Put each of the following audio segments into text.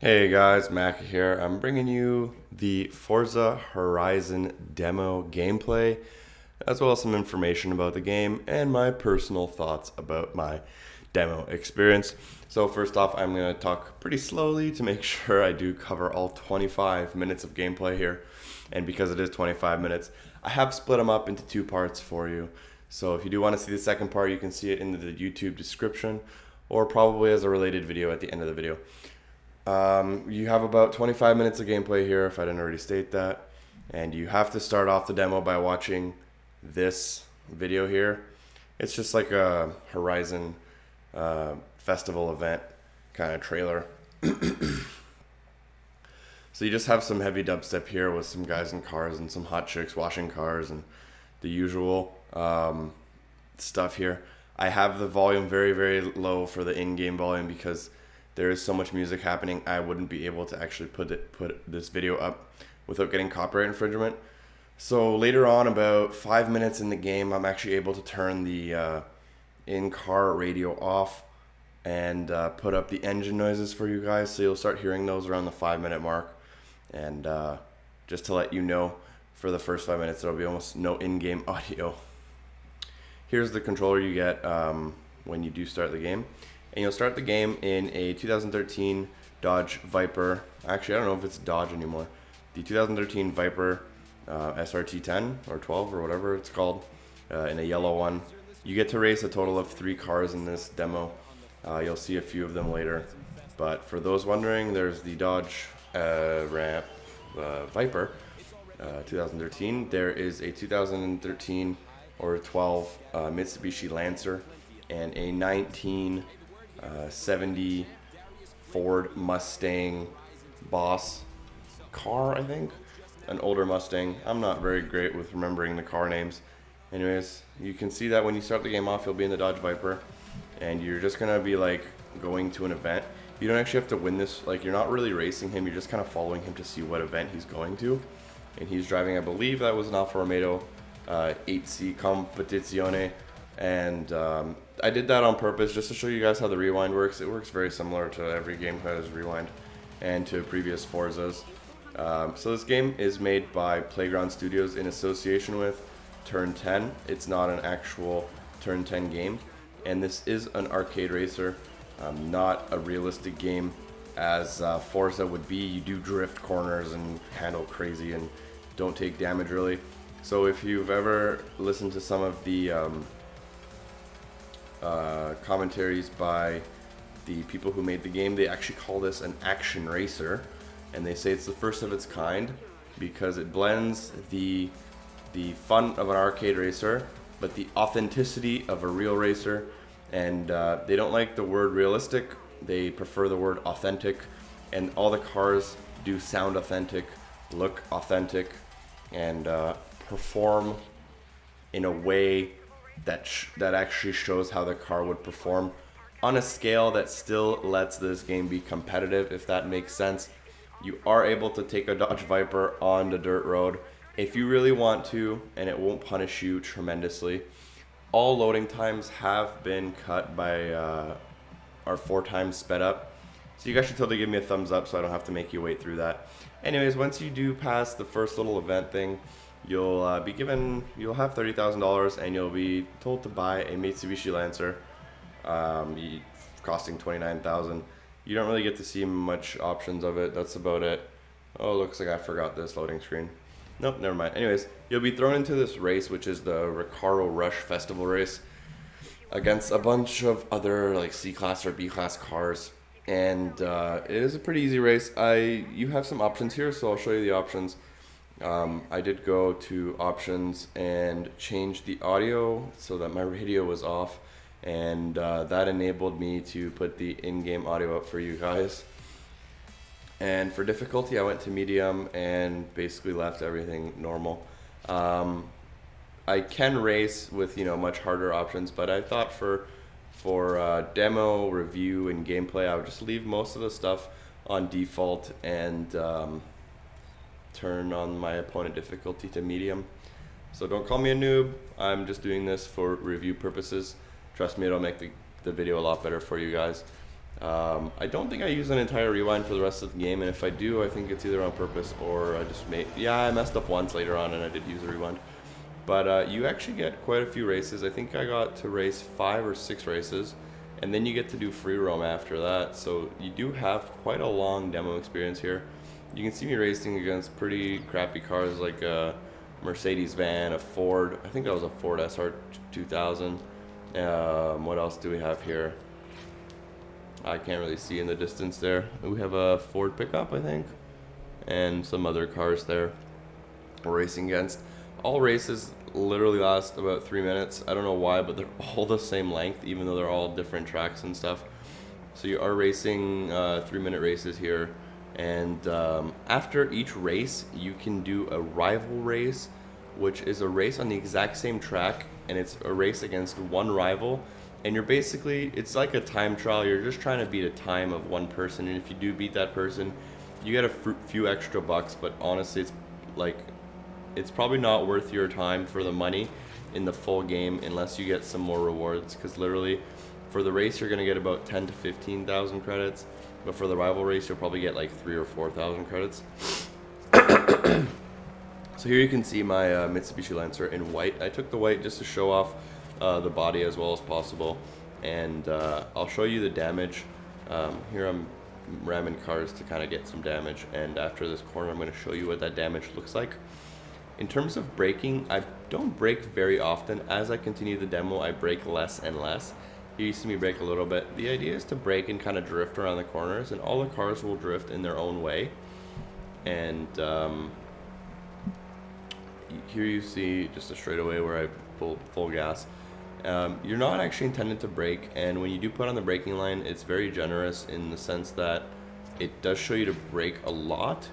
Hey guys, Mac here. I'm bringing you the Forza Horizon demo gameplay, as well as some information about the game and my personal thoughts about my demo experience. So first off, I'm going to talk pretty slowly to make sure I do cover all 25 minutes of gameplay here. And because it is 25 minutes, I have split them up into two parts for you. So if you do want to see the second part, you can see it in the YouTube description or probably as a related video at the end of the video. You have about 25 minutes of gameplay here, if I didn't already state that, and you have to start off the demo by watching this video here. It's just like a Horizon festival event kind of trailer. So you just have some heavy dubstep here with some guys in cars and some hot chicks washing cars and the usual stuff here. I have the volume very, very low for the in-game volume because there is so much music happening. I wouldn't be able to actually put this video up without getting copyright infringement. So later on, about 5 minutes in the game, I'm actually able to turn the in-car radio off and put up the engine noises for you guys. So you'll start hearing those around the 5-minute mark. And just to let you know, for the first 5 minutes, there'll be almost no in-game audio. Here's the controller you get when you do start the game. And you'll start the game in a 2013 Dodge Viper. Actually, I don't know if it's Dodge anymore. The 2013 Viper SRT 10 or 12 or whatever it's called, in a yellow one. You get to race a total of 3 cars in this demo. You'll see a few of them later. But for those wondering, there's the Dodge Viper 2013. There is a 2013 or 12 Mitsubishi Lancer and a 1970 Ford Mustang Boss car, I think. An older Mustang. I'm not very great with remembering the car names. Anyways, you can see that when you start the game off, you'll be in the Dodge Viper, and you're just gonna be like going to an event. You don't actually have to win this, like you're not really racing him, you're just kind of following him to see what event he's going to. And he's driving, I believe that was an Alfa Romeo 8C Competizione, and I did that on purpose just to show you guys how the rewind works. It works very similar to every game that has rewind and to previous Forzas. So this game is made by Playground Studios in association with Turn 10. It's not an actual Turn 10 game, and this is an arcade racer, not a realistic game as Forza would be. You do drift corners and handle crazy and don't take damage really. So if you've ever listened to some of the commentaries by the people who made the game, they actually call this an action racer, and they say it's the first of its kind because it blends the fun of an arcade racer but the authenticity of a real racer. And they don't like the word realistic, they prefer the word authentic, and all the cars do sound authentic, look authentic, and perform in a way that actually shows how the car would perform on a scale that still lets this game be competitive, if that makes sense. You are able to take a Dodge Viper on the dirt road if you really want to, and it won't punish you tremendously. All loading times have been cut by are 4 times sped up, so you guys should totally give me a thumbs up so I don't have to make you wait through that. Anyways, once you do pass the first little event thing, you'll have $30,000 and you'll be told to buy a Mitsubishi Lancer, costing $29,000. You don't really get to see much options of it. That's about it. Oh, looks like I forgot this loading screen. Nope, never mind. Anyways, you'll be thrown into this race, which is the Recaro Rush Festival race, against a bunch of other like C-Class or B-Class cars. And it is a pretty easy race. You have some options here, so I'll show you the options. I did go to options and change the audio so that my radio was off, and that enabled me to put the in-game audio up for you guys. And for difficulty, I went to medium and basically left everything normal. I can race with much harder options, but I thought for demo, review, and gameplay, I would just leave most of the stuff on default and turn on my opponent difficulty to medium. So don't call me a noob. I'm just doing this for review purposes. Trust me, it'll make the video a lot better for you guys. I don't think I use an entire rewind for the rest of the game, and if I do, I think it's either on purpose or I just made... Yeah, I messed up once later on and I did use a rewind. But you actually get quite a few races. I think I got to race 5 or 6 races, and then you get to do free roam after that. So you do have quite a long demo experience here. You can see me racing against pretty crappy cars like a Mercedes van, a Ford. I think that was a Ford SR 2000. What else do we have here? I can't really see in the distance there. We have a Ford pickup, I think, and some other cars there we're racing against. All races literally last about 3 minutes. I don't know why, but they're all the same length, even though they're all different tracks and stuff. So you are racing 3-minute races here, and after each race, you can do a rival race, which is a race on the exact same track, and it's a race against one rival. And you're basically, it's like a time trial. You're just trying to beat a time of one person, and if you do beat that person, you get a few extra bucks. But honestly, it's like, it's probably not worth your time for the money in the full game unless you get some more rewards, because literally for the race you're gonna get about 10 to 15,000 credits, but for the rival race you'll probably get like 3,000 or 4,000 credits. So here you can see my Mitsubishi Lancer in white. I took the white just to show off the body as well as possible, and I'll show you the damage. Here I'm ramming cars to kind of get some damage, and after this corner I'm going to show you what that damage looks like. In terms of braking, I don't brake very often. As I continue the demo, I brake less and less. Here you see me brake a little bit. The idea is to brake and kind of drift around the corners, and all the cars will drift in their own way. And here you see just a straightaway where I pull full gas. You're not actually intended to brake, and when you do put on the braking line, it's very generous in the sense that it does show you to brake a lot,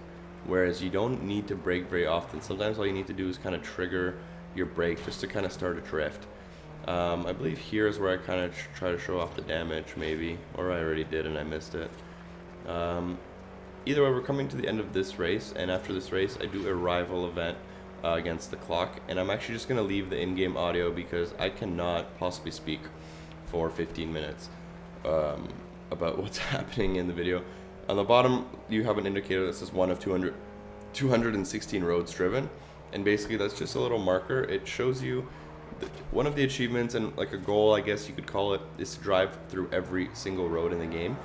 whereas you don't need to brake very often. Sometimes all you need to do is kind of trigger your brake just to kind of start a drift. I believe here is where I kind of try to show off the damage, maybe, or I already did and I missed it. Either way, we're coming to the end of this race, and after this race I do a rival event against the clock, and I'm actually just going to leave the in-game audio because I cannot possibly speak for 15 minutes about what's happening in the video. On the bottom you have an indicator that says 1 of 216 roads driven, and basically that's just a little marker. It shows you one of the achievements, and like a goal I guess you could call it, is to drive through every single road in the game.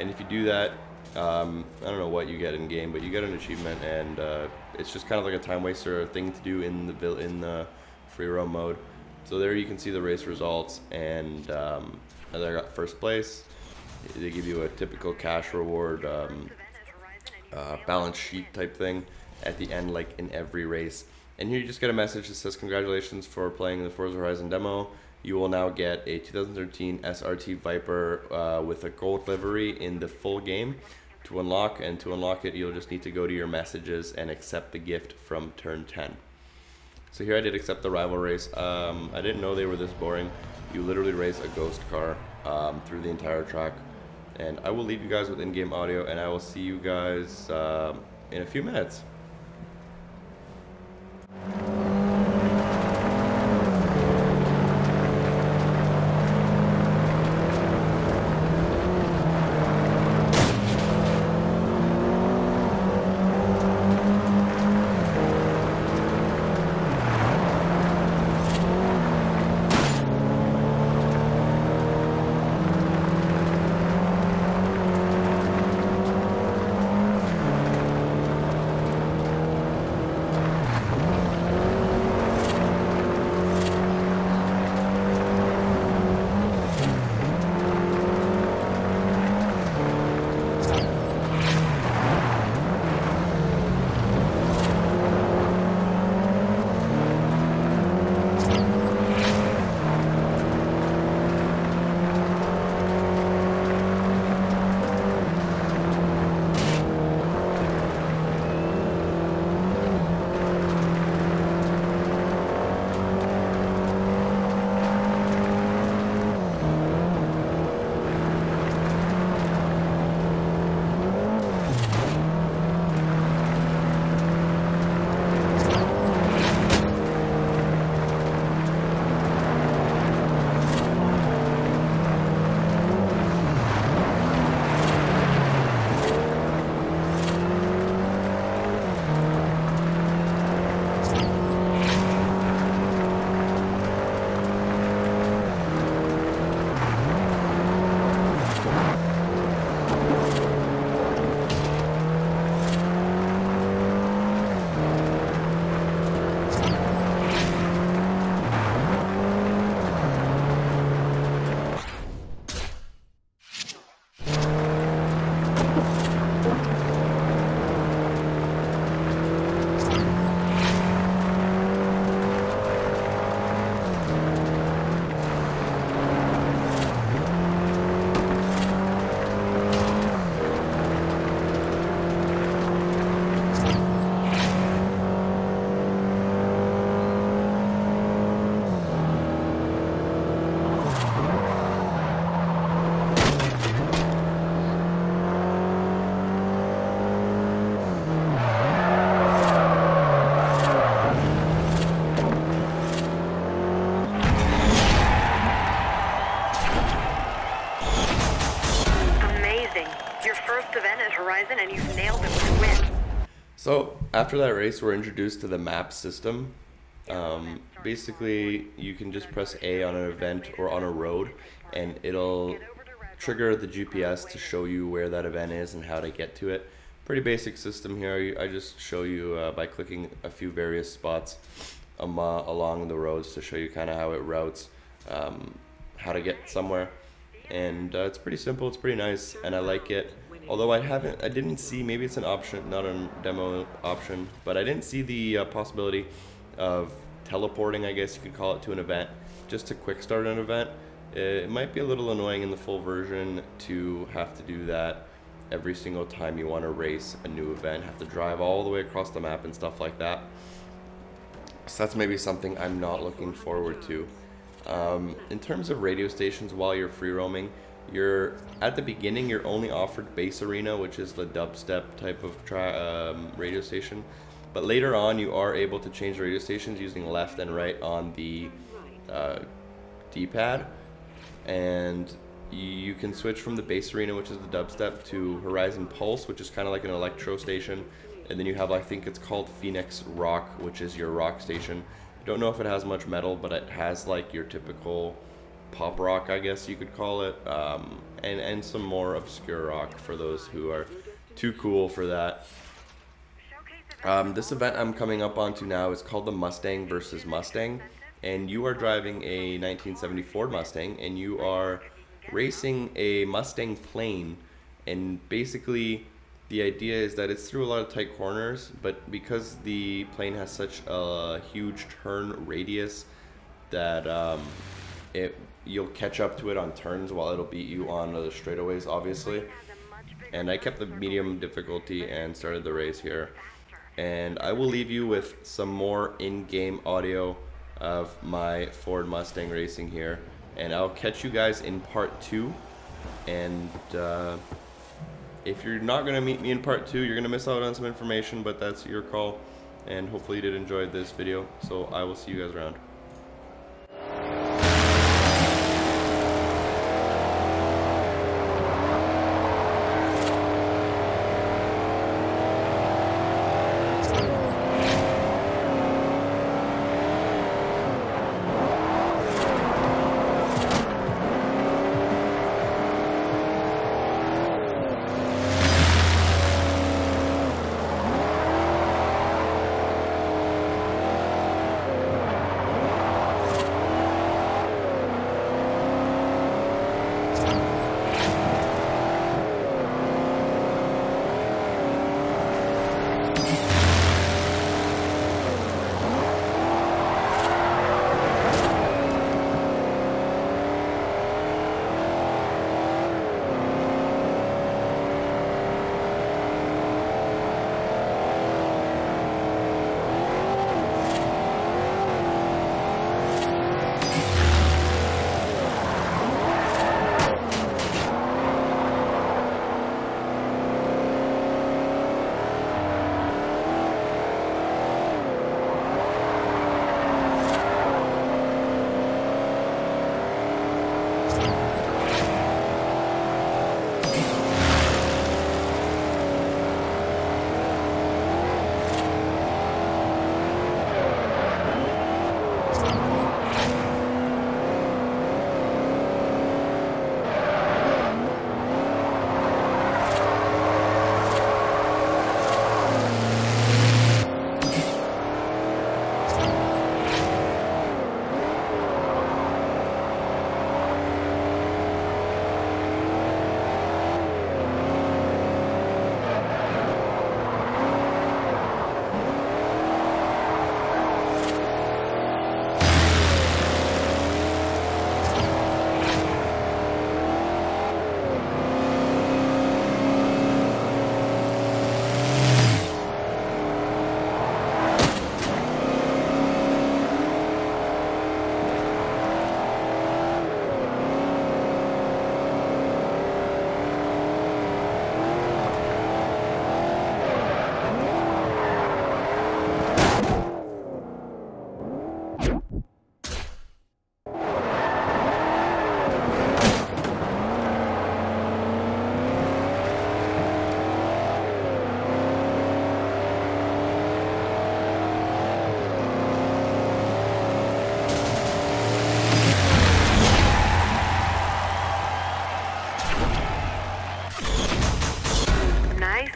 And if you do that, I don't know what you get in game, but you get an achievement, and it's just kind of like a time waster thing to do in the free roam mode. So there you can see the race results, and I got first place. They give you a typical cash reward, balance sheet type thing at the end, like in every race. And here you just get a message that says, congratulations for playing the Forza Horizon demo. You will now get a 2013 SRT Viper with a gold livery in the full game to unlock, and to unlock it you'll just need to go to your messages and accept the gift from turn 10. So here I did accept the rival race. I didn't know they were this boring. You literally race a ghost car through the entire track, and I will leave you guys with in-game audio, and I will see you guys in a few minutes. event at Horizon and you've nailed it with a win. So after that race, we're introduced to the map system. Basically, you can just press A on an event or on a road, and it'll trigger the GPS to show you where that event is and how to get to it. Pretty basic system here. I just show you by clicking a few various spots along the roads to show you kind of how it routes, how to get somewhere. And it's pretty simple, it's pretty nice, and I like it. Although I didn't see, maybe it's an option, not a demo option, but I didn't see the possibility of teleporting, I guess you could call it, to an event, just to quick start an event. It might be a little annoying in the full version to have to do that every single time you want to race a new event, have to drive all the way across the map and stuff like that. So that's maybe something I'm not looking forward to. In terms of radio stations while you're free roaming, at the beginning you're only offered base arena, which is the dubstep type of radio station, but later on you are able to change radio stations using left and right on the D-pad, and you can switch from the base arena, which is the dubstep, to Horizon Pulse, which is kind of like an electro station, and then you have, I think it's called Phoenix Rock, which is your rock station. I don't know if it has much metal, but it has like your typical pop rock, I guess you could call it, and some more obscure rock for those who are too cool for that. This event I'm coming up onto now is called the Mustang versus Mustang, and you are driving a 1974 Mustang, and you are racing a Mustang plane, and basically the idea is that it's through a lot of tight corners, but because the plane has such a huge turn radius that you'll catch up to it on turns while it'll beat you on the straightaways, obviously. And I kept the medium difficulty and started the race here. And I will leave you with some more in-game audio of my Ford Mustang racing here, and I'll catch you guys in part 2. And if you're not going to meet me in part 2, you're going to miss out on some information, but that's your call, and hopefully you did enjoy this video, so I will see you guys around.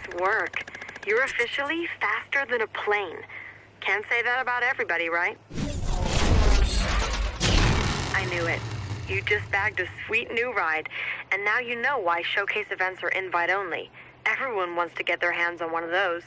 Nice work. You're officially faster than a plane. Can't say that about everybody, right? I knew it. You just bagged a sweet new ride, and now you know why showcase events are invite only. Everyone wants to get their hands on one of those.